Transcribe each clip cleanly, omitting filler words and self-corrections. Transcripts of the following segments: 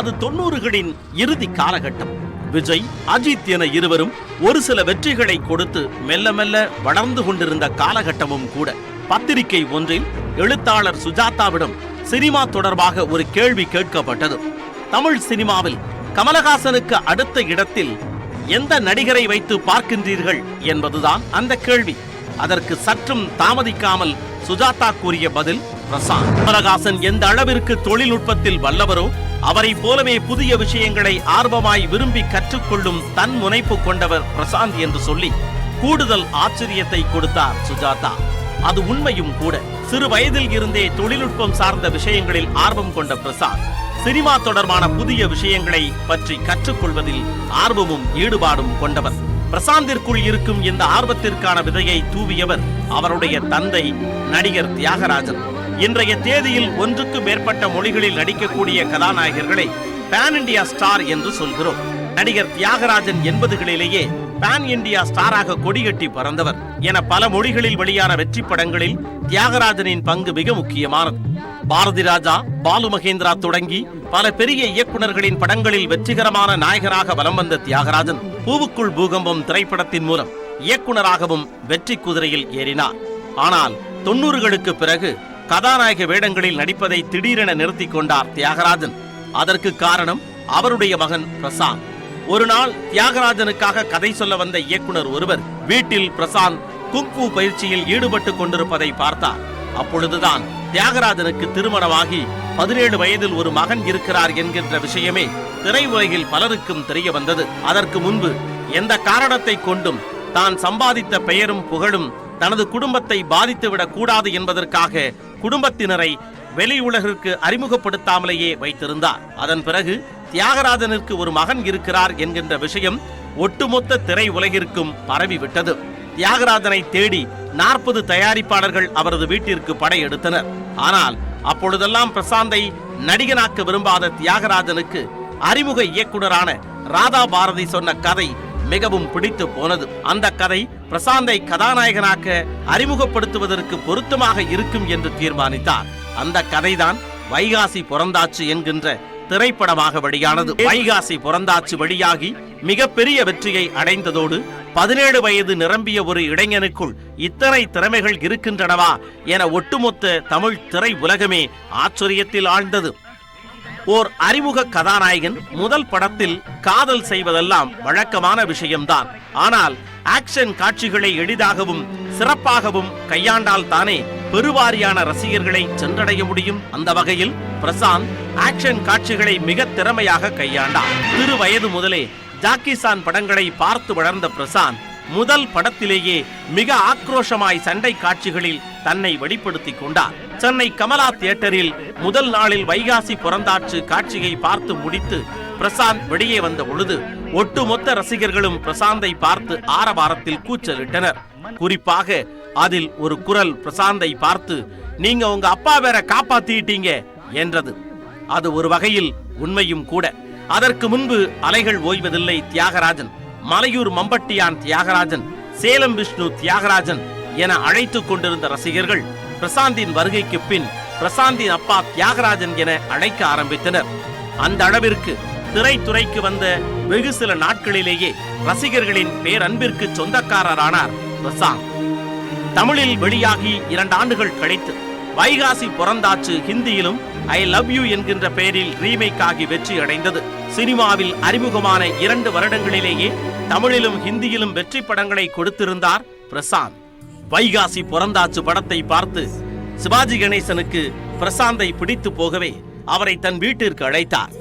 அது 90களின் இறுதி காலகட்டம். விஜய், அஜித் என இருவரும் ஒரு சில வெற்றிகளை கொடுத்து மெல்ல மெல்ல வளர்ந்து கொண்டிருந்த காலகட்டமும் கூட. பத்திரிகை ஒன்றில் எழுத்தாளர் சுஜாதாவிடம் சினிமா தொடர்பாக ஒரு கேள்வி கேட்கப்பட்டது. தமிழ் சினிமாவில் கமலஹாசனுக்கு அடுத்த இடத்தில் எந்த நடிகரை வைத்து பார்க்கின்றீர்கள் என்பதுதான் அந்த கேள்வி. அதற்கு சற்றும் தாமதிக்காமல் சுஜாதா கூறிய பதில் பிரசாந்த். கமலஹாசன் எந்த அளவிற்கு தொழில்நுட்பத்தில் வல்லவரோ அவரை போலவே புதிய விஷயங்களை ஆர்வமாய் விரும்பி கற்றுக்கொள்ளும் தன் முனைப்பு கொண்டவர் பிரசாந்த் என்று சொல்லி கூடுதல் ஆச்சரியத்தை கொடுத்தார் சுஜாதா. அது உண்மையும் கூட. சிறு வயதில் இருந்தே தொழில்நுட்பம் சார்ந்த விஷயங்களில் ஆர்வம் கொண்ட பிரசாந்த் சினிமா தொடர்பான புதிய விஷயங்களை பற்றி கற்றுக்கொள்வதில் ஆர்வமும் ஈடுபாடும் கொண்டவர். பிரசாந்திற்குள் இருக்கும் இந்த ஆர்வத்திற்கான விதையை தூவியவர் அவருடைய தந்தை நடிகர் தியாகராஜன். இன்றைய தேதியில் ஒன்றுக்கு மேற்பட்ட மொழிகளில் நடிக்கக்கூடிய கதாநாயகர்களை பேன் இண்டியா ஸ்டார் என்று சொல்கிறோம். நடிகர் தியாகராஜன் 80களிலேயே பேன் இண்டியா ஸ்டாராக கொடிகட்டி பறந்தவர் என பல மொழிகளில் வெளியான வெற்றி படங்களில் தியாகராஜனின் பங்கு மிக முக்கியமானது. பாரதி ராஜா, பாலு மகேந்திரா தொடங்கி பல பெரிய இயக்குநர்களின் படங்களில் வெற்றிகரமான நாயகராக வலம் வந்த தியாகராஜன் பூவுக்குள் பூகம்பம் திரைப்படத்தின் மூலம் இயக்குநராகவும் வெற்றி குதிரையில் ஏறினார். ஆனால் 90களுக்கு பிறகு கதாநாயக வேடங்களில் நடிப்பதை திடீரென நிறுத்தி கொண்டார் தியாகராஜன். அதற்கு காரணம் அவருடைய மகன் பிரசாந்த். ஒரு நாள் தியாகராஜனுக்காக கதை சொல்ல வந்த இயக்குனர் ஒருவர் வீட்டில் பிரசாந்த் குங்ஃபூ பயிற்சியில் ஈடுபட்டு கொண்டிருப்பதை பார்த்தார். அப்பொழுதுதான் தியாகராஜனுக்கு திருமணமாகி 17 வயதில் ஒரு மகன் இருக்கிறார் என்கின்ற விஷயமே திரையுலகில் பலருக்கும் தெரிய வந்தது. அதற்கு முன்பு எந்த காரணத்தை கொண்டும் தான் சம்பாதித்த பெயரும் புகழும் தனது குடும்பத்தை பாதித்துவிடக் கூடாது என்பதற்காக குடும்பத்தினரை வெளி உலகிற்கு அறிமுகப்படுத்தாமலேயே வைத்திருந்தார். அதன் பிறகு தியாகராஜனுக்கு ஒரு மகன் இருக்கிறார் என்கின்ற விஷயம் ஒட்டுமொத்த திரை உலகிற்கும் பரவிவிட்டது. தியாகராஜனை தேடி 40 தயாரிப்பாளர்கள் அவரது வீட்டிற்கு படையெடுத்தனர். ஆனால் அப்பொழுதெல்லாம் பிரசாந்தை நடிகனாக்க விரும்பாத தியாகராஜனுக்கு அறிமுக இயக்குனரான ராதா பாரதி சொன்ன கதை மிகவும் பிடித்து போனது. அந்த கதை பிரசாந்தை கதாநாயகனாக்க அறிமுகப்படுத்துவதற்கு பொருத்தமாக இருக்கும் என்று தீர்மானித்தார். அந்த கதைதான் வைகாசி பிறந்தாச்சு என்கின்ற திரைப்படமாக வெளியானது. வைகாசி பிறந்தாச்சு வெளியாகி மிகப்பெரிய வெற்றியை அடைந்ததோடு 17 வயது நிரம்பிய ஒரு இளைஞனுக்குள் இத்தனை திறமைகள் இருக்கின்றனவா என ஒட்டுமொத்த தமிழ் திரை உலகமே ஆச்சரியத்தில் ஆழ்ந்தது. ஓர் அறிமுக கதாநாயகன் முதல் படத்தில் காதல் செய்வதெல்லாம் வழக்கமான விஷயம்தான். ஆனால் ஆக்ஷன் காட்சிகளை எளிதாகவும் சிறப்பாகவும் கையாண்டால் தானே பெருவாரியான ரசிகர்களை சென்றடைய முடியும். அந்த வகையில் பிரசாந்த் ஆக்ஷன் காட்சிகளை மிக திறமையாக கையாண்டார். சிறு வயது முதலே ஜாக்கிசான் படங்களை பார்த்து வளர்ந்த பிரசாந்த் முதல் படத்திலேயே மிக ஆக்ரோஷமாய் சண்டை காட்சிகளில் தன்னை வெளிப்படுத்திக் கொண்டார். சென்னை கமலா தியேட்டரில் முதல் நாளில் வைகாசி பிறந்தாச்சு காட்சியை பார்த்து முடித்து பிரசாந்த் வெளியே வந்த பொழுது ஒட்டுமொத்த ரசிகர்களும் பிரசாந்தை பார்த்து ஆரவாரத்தில் கூச்சலிட்டனர். குறிப்பாக அதில் ஒரு குரல் பிரசாந்தை பார்த்து, நீங்க உங்க அப்பா வேற காப்பாத்திட்டீங்க என்றது. அது ஒரு வகையில் உண்மையும் கூட. அதற்கு முன்பு அலைகள் ஓய்வதில்லை தியாகராஜன், மலையூர் மம்பட்டியான் தியாகராஜன், சேலம் விஷ்ணு தியாகராஜன் என அழைத்துக் கொண்டிருந்த ரசிகர்கள் பிரசாந்தின் வருகைக்கு பின் பிரசாந்தின் அப்பா தியாகராஜன் என அழைக்க ஆரம்பித்தனர். அந்த அளவிற்கு திரைத்துறைக்கு வந்த வெகு சில நாட்களிலேயே ரசிகர்களின் பேரன்பிற்கு சொந்தக்காரரானார் பிரசாந்த். தமிழில் வெளியாகி 2 ஆண்டுகள் கழித்து வைகாசி பிறந்தாச்சு ஹிந்தியிலும் ஐ லவ் யூ என்கின்ற பெயரில் ரீமேக் ஆகி வெற்றி அடைந்தது. சினிமாவில் அறிமுகமான 2 வருடங்களிலேயே தமிழிலும் ஹிந்தியிலும் வெற்றி படங்களை கொடுத்திருந்தார் பிரசாந்த். வைகாசி பிறந்தாச்சு படத்தை பார்த்து சிவாஜி கணேசனுக்கு பிரசாந்தை பிடித்து போகவே அவரை தன் வீட்டிற்கு அழைத்தார்.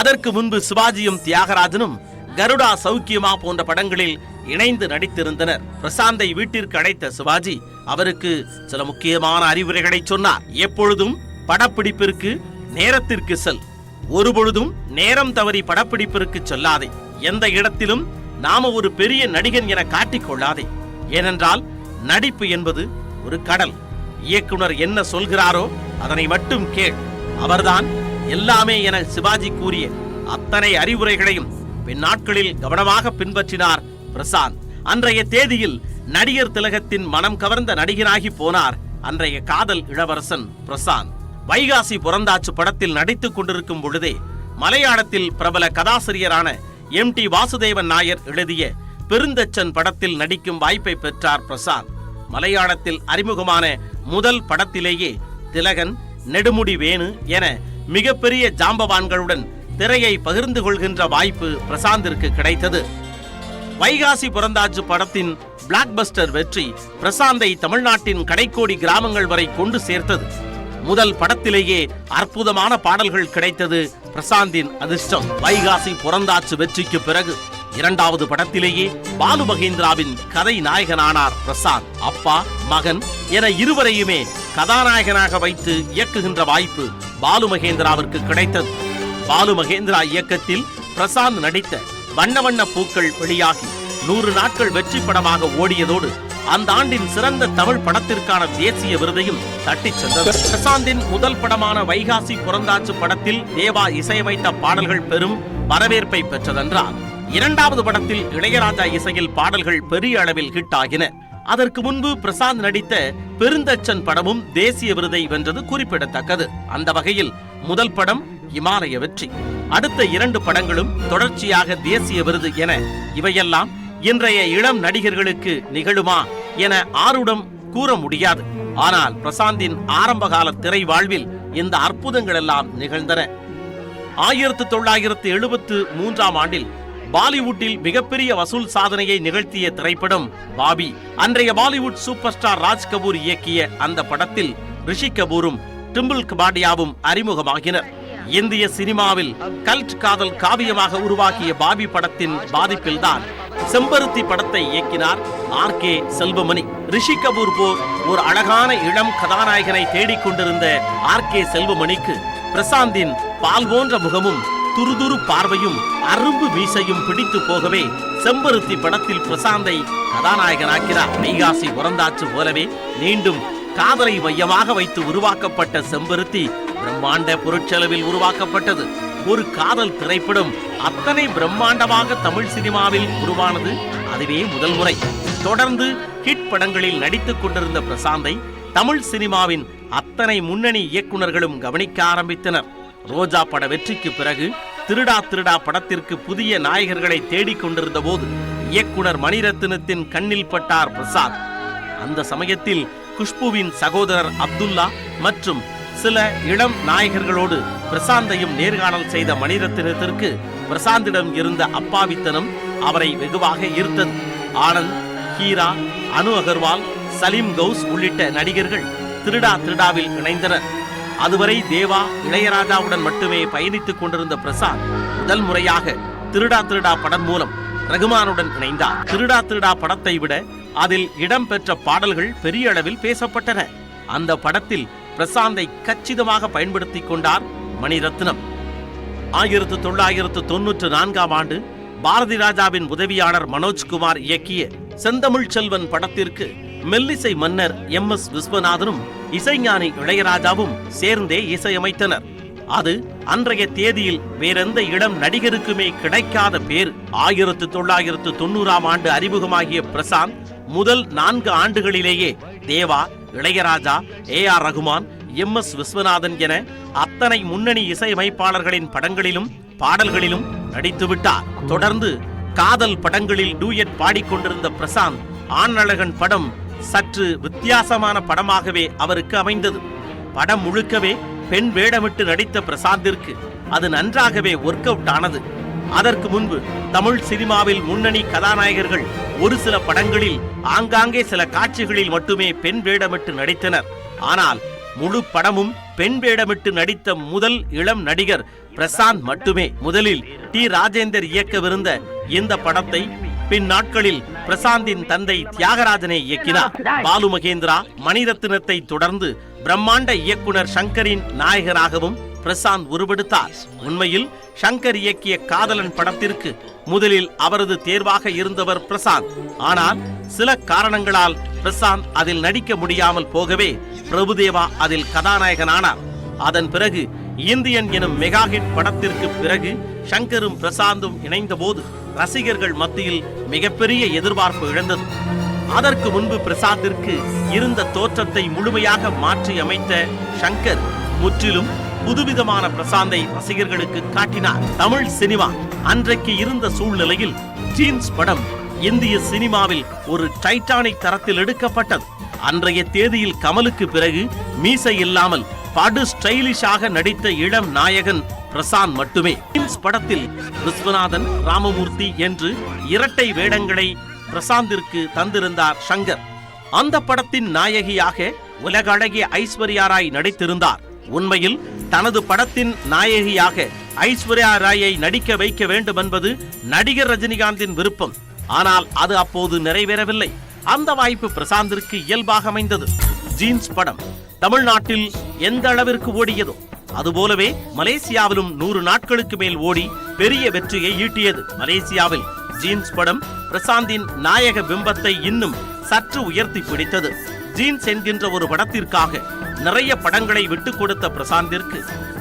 அதற்கு முன்பு சிவாஜியும் தியாகராஜனும் கருடா சௌக்கியமா போன்ற படங்களில் இணைந்து நடித்திருந்தனர். பிரசாந்தை வீட்டிற்கு அழைத்த சிவாஜி அவருக்கு சில முக்கியமான அறிவுரைகளை சொன்னார். எப்பொழுதும் படப்பிடிப்பிற்கு நேரத்திற்கு செல், ஒருபொழுதும் நேரம் தவறி படப்பிடிப்பிற்கு செல்லாதே, எந்த இடத்திலும் நாம ஒரு பெரிய நடிகன் என காட்டிக்கொள்ளாதே, ஏனென்றால் நடிப்பு என்பது ஒரு கடல். இயக்குனர் என்ன சொல்கிறாரோ அதனை மட்டும் கேள், அவர்தான் எல்லாமே என சிவாஜி கூறிய அத்தனை அறிவுரைகளையும் பின்னாட்களில் கவனமாக பின்பற்றினார் பிரசாந்த். அன்றைய தேதியில் நடிகர் திலகத்தின் மனம் கவர்ந்த நடிகனாகி போனார் அன்றைய காதல் இளவரசன் பிரசாந்த். வைகாசி பிறந்தாச்சு படத்தில் நடித்துக் கொண்டிருக்கும் பொழுதே மலையாளத்தில் பிரபல கதாசிரியரான MT வாசுதேவன் நாயர் எழுதிய பெருந்தச்சன் படத்தில் நடிக்கும் வாய்ப்பை பெற்றார் பிரசாந்த். மலையாளத்தில் அறிமுகமான முதல் படத்திலேயே திலகன், நெடுமுடி வேணு என மிகப்பெரிய ஜாம்பவான்களுடன் திரையை பகிர்ந்து கொள்கின்ற வாய்ப்பு பிரசாந்திற்கு கிடைத்தது. வைகாசி புறந்தாச்சு படத்தின் பிளாக்பஸ்டர் வெற்றி பிரசாந்தை தமிழ்நாட்டின் கடைக்கோடி கிராமங்கள் வரை கொண்டு சேர்த்தது. முதல் படத்திலேயே அற்புதமான பாடல்கள் கிடைத்தது பிரசாந்தின் அதிர்ஷ்டம். வைகாசி புறந்தாச்சு வெற்றிக்கு பிறகு இரண்டாவது படத்திலேயே பாலு மகேந்திராவின் கதை நாயகனானார் பிரசாந்த். அப்பா மகன் என இருவரையுமே கதாநாயகனாக வைத்து இயக்குகின்ற வாய்ப்பு பாலு மகேந்திராவிற்கு கிடைத்தது. பாலு மகேந்திரா இயக்கத்தில் பிரசாந்த் நடித்த வண்ண வண்ண பூக்கள் வெளியாகி 100 நாட்கள் வெற்றி படமாக ஓடியதோடு அந்த ஆண்டின் சிறந்த தமிழ் படத்திற்கான தேசிய விருதையும் தட்டிச் சென்றது. பிரசாந்தின் முதல் படமான வைகாசி புறந்தாச்சு படத்தில் தேவா இசையமைத்த பாடல்கள் பெரும் வரவேற்பை பெற்றதென்றால், இரண்டாவது படத்தில் இளையராஜா இசையில் பாடல்கள் பெரிய அளவில் ஹிட் ஆகின. அதற்கு முன்பு பிரசாந்த் நடித்த பெருந்தச்சன் படமும் தேசிய விருதை வென்றது குறிப்பிடத்தக்கது. அந்த வகையில் முதல் படம் இமாலய வெற்றி, அடுத்த 2 படங்களும் தொடர்ச்சியாக தேசிய விருது என இவையெல்லாம் இன்றைய இளம் நடிகர்களுக்கு நிகழுமா என ஆருடம் கூற முடியாது. ஆனால் பிரசாந்தின் ஆரம்பகால திரை வாழ்வில் இந்த அற்புதங்கள் எல்லாம் நிகழ்ந்தன. 1973ஆம் ஆண்டில் பாலிவுட்டில் மிகப்பெரிய வசூல் சாதனையை நிகழ்த்திய திரைப்படம் பாபி. அன்றைய பாலிவுட் சூப்பர் ஸ்டார் ராஜ் கபூர் இயக்கிய அந்த படத்தில் ரிஷி கபூரும் டிம்பிள் கபாடியாவும் அறிமுகமாகினர். இந்திய சினிமாவில் கல்ட் காதல் காவியமாக உருவாக்கிய பாபி படத்தின் பாதிப்பில்தான் செம்பருத்தி படத்தை இயக்கினார் RK செல்வமணி. ரிஷி கபூர் போர் ஒரு அழகான இளம் கதாநாயகனை தேடிக்கொண்டிருந்த RK செல்வமணிக்கு பிரசாந்தின் பால் போன்ற முகமும் துருதுரு பார்வையும் அரும்பு மீசையும் பிடித்து போகவே செம்பருத்தி படத்தில் பிரசாந்தை கதாநாயகனாக்கிறார். வைகாசி புறந்தாச்சு போலவே மீண்டும் காதலை மையமாக வைத்து உருவாக்கப்பட்ட செம்பருத்தி பிரம்மாண்ட பொருட்செலவில் உருவாக்கப்பட்டது. ஒரு காதல் திரைப்படம் அத்தனை பிரம்மாண்டமாக தமிழ் சினிமாவில் உருவானது அதுவே முதல் முறை. தொடர்ந்து ஹிட் படங்களில் நடித்துக் கொண்டிருந்த பிரசாந்தை தமிழ் சினிமாவின் அத்தனை முன்னணி இயக்குனர்களும் கவனிக்க ஆரம்பித்தனர். ரோஜா பட வெற்றிக்கு பிறகு திருடா திருடா படத்திற்கு புதிய நாயகர்களை தேடிக்கொண்டிருந்த போது இயக்குனர் மணிரத்னத்தின் கண்ணில் பட்டார் பிரசாந்த். அந்த சமயத்தில் குஷ்புவின் சகோதரர் அப்துல்லா மற்றும் சில இளம் நாயகர்களோடு பிரசாந்தையும் நேர்காணல் செய்த மணிரத்னத்திற்கு பிரசாந்திடம் இருந்த அப்பாவித்தனம் அவரை வெகுவாக ஈர்த்தது. ஆனந்த், ஹீரா, அனு அகர்வால், சலீம் கவுஸ் உள்ளிட்ட நடிகர்கள் திருடா திருடாவில் இணைந்தனர். அதுவரை தேவா, இளையராஜாவுடன் மட்டுமே பயணித்துக் கொண்டிருந்த பிரசாந்த் முதல் முறையாக திருடா திருடா படம் மூலம் ரகுமானுடன் இணைந்தார். திருடா திருடா படத்தை விட அதில் இடம்பெற்ற பாடல்கள் பெரிய அளவில் பேசப்பட்டன. அந்த படத்தில் பிரசாந்தை கச்சிதமாக பயன்படுத்திக் கொண்டார் மணிரத்னம். 1994ஆம் ஆண்டு பாரதி ராஜாவின் உதவியாளர் மனோஜ்குமார் இயக்கிய செந்தமிழ் செல்வன் படத்திற்கு மெல்லிசை மன்னர் MS விஸ்வநாதனும் இசைஞானி இளையராஜாவும் சேர்ந்தே இசையமைத்தனர். அது அன்றைய தேதியில் வேறெந்த இளம் நடிகருக்குமே கிடைக்காத பேர். 1990ஆம் ஆண்டு அறிமுகமாகிய பிரசாந்த் முதல் 4 ஆண்டுகளிலேயே தேவா, இளையராஜா, AR ரகுமான், MS விஸ்வநாதன் என அத்தனை முன்னணி இசையமைப்பாளர்களின் படங்களிலும் பாடல்களிலும் நடித்துவிட்டார். தொடர்ந்து காதல் படங்களில் டூயட் பாடிக்கொண்டிருந்த பிரசாந்த் ஆணழகன் படம் சற்று வித்தியாசமான படமாகவே அவருக்கு அமைந்தது. படம் முழுக்கவே பெண் வேடமிட்டு நடித்த பிரசாந்திற்கு அது நன்றாகவே ஒர்க் அவுட் ஆனது. அதற்கு முன்பு தமிழ் சினிமாவில் முன்னணி கதாநாயகர்கள் ஒரு சில படங்களில் ஆங்காங்கே சில காட்சிகளில் மட்டுமே பெண் வேடமிட்டு நடித்தனர். ஆனால் முழு படமும் பெண் வேடமிட்டு நடித்த முதல் இளம் நடிகர் பிரசாந்த் மட்டுமே. முதலில் T. ராஜேந்தர் இயக்கவிருந்த இந்த படத்தை பின் நாட்களில் பிரசாந்தின் தந்தை தியாகராஜனை இயக்கினார். பாலு மகேந்திரா, மணிரத்னத்தை தொடர்ந்து பிரம்மாண்ட இயக்குனர் சங்கரின் நாயகராகவும் பிரசாந்த் உருவெடுத்தார். உண்மையில் சங்கர் இயக்கிய காதலன் படத்திற்கு முதலில் அவரது தேர்வாக இருந்தவர் பிரசாந்த். ஆனால் சில காரணங்களால் பிரசாந்த் அதில் நடிக்க முடியாமல் போகவே பிரபுதேவா அதில் கதாநாயகனானார். அதன் பிறகு இந்தியன் எனும் மெகா ஹிட் படத்திற்கு பிறகு சங்கரும் பிரசாந்தும் இணைந்த போது ரசிகர்கள் மத்தியில் மிகப்பெரிய எதிர்பார்ப்பு இழந்தது. அதற்கு முன்பு பிரசாந்திற்கு இருந்த தோற்றத்தை முழுமையாக மாற்றி அமைத்த சங்கர் முற்றிலும் புதுவிதமான பிரசாந்தை ரசிகர்களுக்கு காட்டினார். தமிழ் சினிமா அன்றைக்கு இருந்த சூழ்நிலையில் ஜீன்ஸ் படம் இந்திய சினிமாவில் ஒரு டைட்டானிக் தரத்தில் எடுக்கப்பட்டது. அன்றைய தேதியில் கமலுக்கு பிறகு மீசை இல்லாமல் படு ஸ்டைலிஷாக நடித்த இளம் நாயகன் பிரசாந்த் மட்டுமே. ஜீன்ஸ் படத்தில் விஸ்வநாதன், ராமமூர்த்தி என்று இரட்டை வேடங்களை பிரசாந்திற்கு தந்திருந்தார் சங்கர். அந்த படத்தின் நாயகியாக உலக அழகிய ஐஸ்வர்யா ராய் நடித்திருந்தார். உண்மையில் தனது படத்தின் நாயகியாக ஐஸ்வர்யா ராயை நடிக்க வைக்க வேண்டும் என்பது நடிகர் ரஜினிகாந்தின் விருப்பம். ஆனால் அது அப்போது நிறைவேறவில்லை. அந்த வாய்ப்பு பிரசாந்திற்கு இயல்பாக அமைந்தது. ஜீன்ஸ் படம் தமிழ்நாட்டில் எந்த அளவிற்கு ஓடியதோ அதுபோலவே மலேசியாவிலும் 100 நாட்களுக்கு மேல் ஓடி பெரிய வெற்றியை ஈட்டியது. மலேசியாவில் ஜீன்ஸ் படம் பிரசாந்தின் நாயக பிம்பத்தை இன்னும் சற்று உயர்த்தி பிடித்தது. ஜீன்ஸ் என்கின்ற ஒரு படத்திற்காக நிறைய படங்களை விட்டுக் கொடுத்த பிரசாந்திற்கு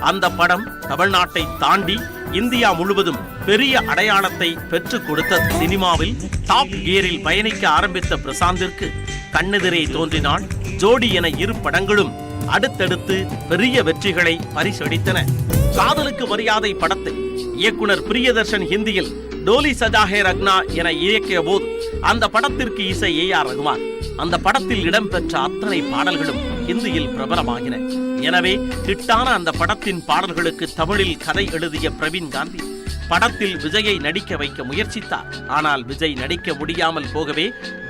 அந்த படம் தமிழ்நாட்டை தாண்டி இந்தியா முழுவதும் பெரிய அடையாளத்தை பெற்றுக் கொடுத்தது. சினிமாவில் டாப் கியரில் பயணிக்க ஆரம்பித்த பிரசாந்திற்கு கண்ணெதிரே தோன்றினாள், ஜோடி என 2 படங்களும் அடுத்தடுத்து பெரிய வெற்றிகளை பரிசளித்தன. காதலுக்கு மரியாதை படத்தை இயக்குனர் பிரியதர்ஷன் ஹிந்தியில் டோலி சஜா ஹே ரக்னா என இயக்கிய போது அந்த படத்திற்கு இசை AR ரகுமான். அந்த படத்தில் இடம்பெற்ற அத்தனை பாடல்களும் ஹிந்தியில் பிரபலமாகின. எனவே ஹிட்டான அந்த படத்தின் பாடல்களுக்கு தமிழில் கதை எழுதிய பிரவீன் காந்தி படத்தில் விஜயை நடிக்க வைக்க முயற்சித்தார். ஆனால் விஜய் நடிக்க முடியாமல் போகவே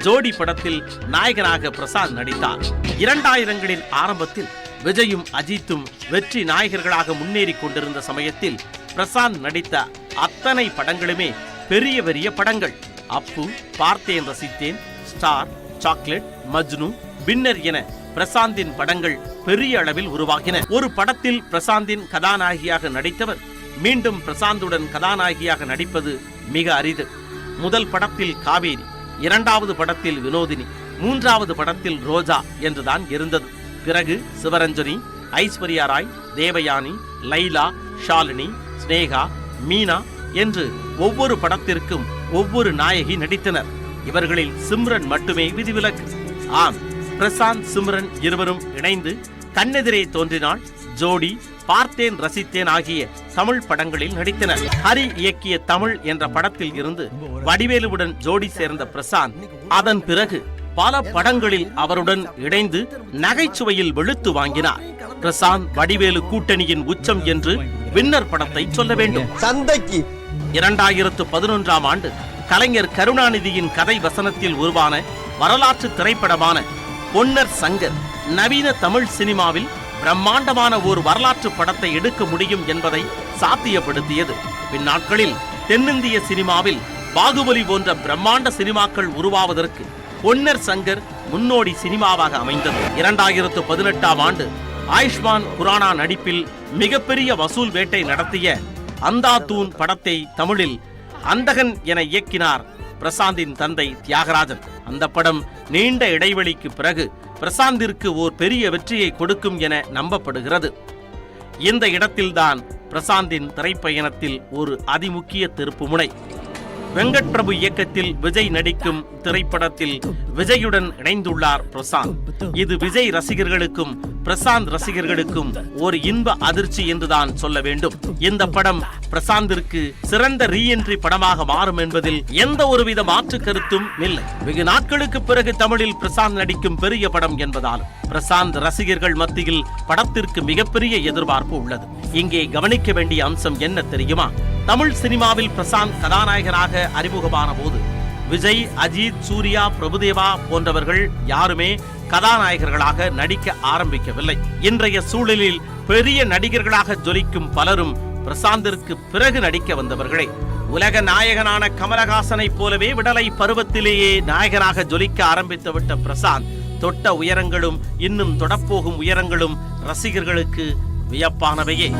ஜோடி படத்தில் நாயகனாக பிரசாந்த் நடித்தார். 2000களின் ஆரம்பத்தில் விஜயும் அஜித்தும் வெற்றி நாயகர்களாக முன்னேறி கொண்டிருந்த சமயத்தில் பிரசாந்த் நடித்த அத்தனை படங்களுமே பெரிய பெரிய படங்கள். அப்பு, பார்த்தேன் ரசித்தேன், ஸ்டார், சாக்லேட், மஜ்னு, வின்னர் என பிரசாந்தின் படங்கள் பெரிய அளவில் உருவாகின. ஒரு படத்தில் பிரசாந்தின் கதாநாயகியாக நடித்தவர் மீண்டும் பிரசாந்துடன் கதாநாயகியாக நடிப்பது மிக அரிது. முதல் படத்தில் காவேரி, 2வது படத்தில் வினோதினி, 3வது படத்தில் ரோஜா என்றுதான் இருந்தது. பிறகு சிவரஞ்சனி, ஐஸ்வர்யா ராய், தேவயானி, லைலா, ஷாலினி, ஸ்னேகா, மீனா என்று ஒவ்வொரு படத்திற்கும் ஒவ்வொரு நாயகி நடித்தனர். இவர்களில் சிம்ரன் மட்டுமே விதிவிலக்கு. ஆம், பிரசாந்த் சிம்ரன் இருவரும் இணைந்து கண்ணெதிரே தோன்றினாள், ஜோடி, பார்த்தேன் ரசித்தேன் ஆகிய தமிழ் படங்களில் நடித்தனர். ஹரி இயக்கிய தமிழ் என்ற படத்தில் இருந்து வடிவேலுவுடன் ஜோடி சேர்ந்த பிரசாந்த் அதன் பிறகு பல படங்களில் அவருடன் இணைந்து நகைச்சுவையில் வெளுத்து வாங்கினார். பிரசாந்த் வடிவேலு கூட்டணியின் உச்சம் என்று வின்னர் படத்தை சொல்ல வேண்டும். 2011ஆம் ஆண்டு கலைஞர் கருணாநிதியின் கதை வசனத்தில் உருவான வரலாற்று திரைப்படமான பொன்னர் சங்கர் நவீன தமிழ் சினிமாவில் பிரம்மாண்டமான ஒரு வரலாற்று படத்தை எடுக்க முடியும் என்பதை சாத்தியப்படுத்தியது. பின்னாட்களில் தென்னிந்திய சினிமாவில் பாகுபலி போன்ற பிரம்மாண்ட சினிமாக்கள் உருவாவதற்கு பொன்னர் சங்கர் முன்னோடி சினிமாவாக அமைந்தது. 2018ஆம் ஆண்டு ஆயுஷ்மான் குரானா நடிப்பில் மிகப்பெரிய வசூல் வேட்டை நடத்திய அந்தாதூன் படத்தை தமிழில் அந்தகன் என இயக்கினார் பிரசாந்தின் தந்தை தியாகராஜன். அந்த படம் நீண்ட இடைவெளிக்கு பிறகு பிரசாந்திற்கு ஓர் பெரிய வெற்றியை கொடுக்கும் என நம்பப்படுகிறது. இந்த இடத்தில்தான் பிரசாந்தின் திரைப்பயணத்தில் ஒரு அதிமுக்கிய திருப்புமுனை. வெங்கட் பிரபு இயக்கத்தில் விஜய் நடிக்கும் திரைப்படத்தில் விஜயுடன் இணைந்துள்ளார் பிரசாந்த். இது விஜய் ரசிகர்களுக்கும் பிரசாந்த் ரசிகர்களுக்கும் ஒரு இன்ப அதிர்ச்சி என்றுதான் சொல்ல வேண்டும். இந்த படம் பிரசாந்திற்கு சிறந்த ரீஎன்ட்ரி படமாக மாறும் என்பதில் எந்த ஒருவித மாற்று கருத்தும் இல்லை. வெகு நாட்களுக்கு பிறகு தமிழில் பிரசாந்த் நடிக்கும் பெரிய படம் என்பதால் பிரசாந்த் ரசிகர்கள் மத்தியில் படத்திற்கு மிகப்பெரிய எதிர்பார்ப்பு உள்ளது. இங்கே கவனிக்க வேண்டிய அம்சம் என்ன தெரியுமா? தமிழ் சினிமாவில் பிரசாந்த் கதாநாயகனாக அறிமுகமான போது விஜய், அஜித், சூர்யா, பிரபுதேவா போன்றவர்கள் யாருமே கதாநாயகர்களாக நடிக்க ஆரம்பிக்கவில்லை. இன்றைய சூழலில் பெரிய நடிகர்களாக ஜொலிக்கும் பலரும் பிரசாந்திற்கு பிறகு நடிக்க வந்தவர்களே. உலக நாயகனான கமலஹாசனை போலவே விடலை பருவத்திலேயே நாயகனாக ஜொலிக்க ஆரம்பித்துவிட்ட பிரசாந்த் தொட்ட உயரங்களும் இன்னும் தொடப்போகும் உயரங்களும் ரசிகர்களுக்கு வியப்பானவையே.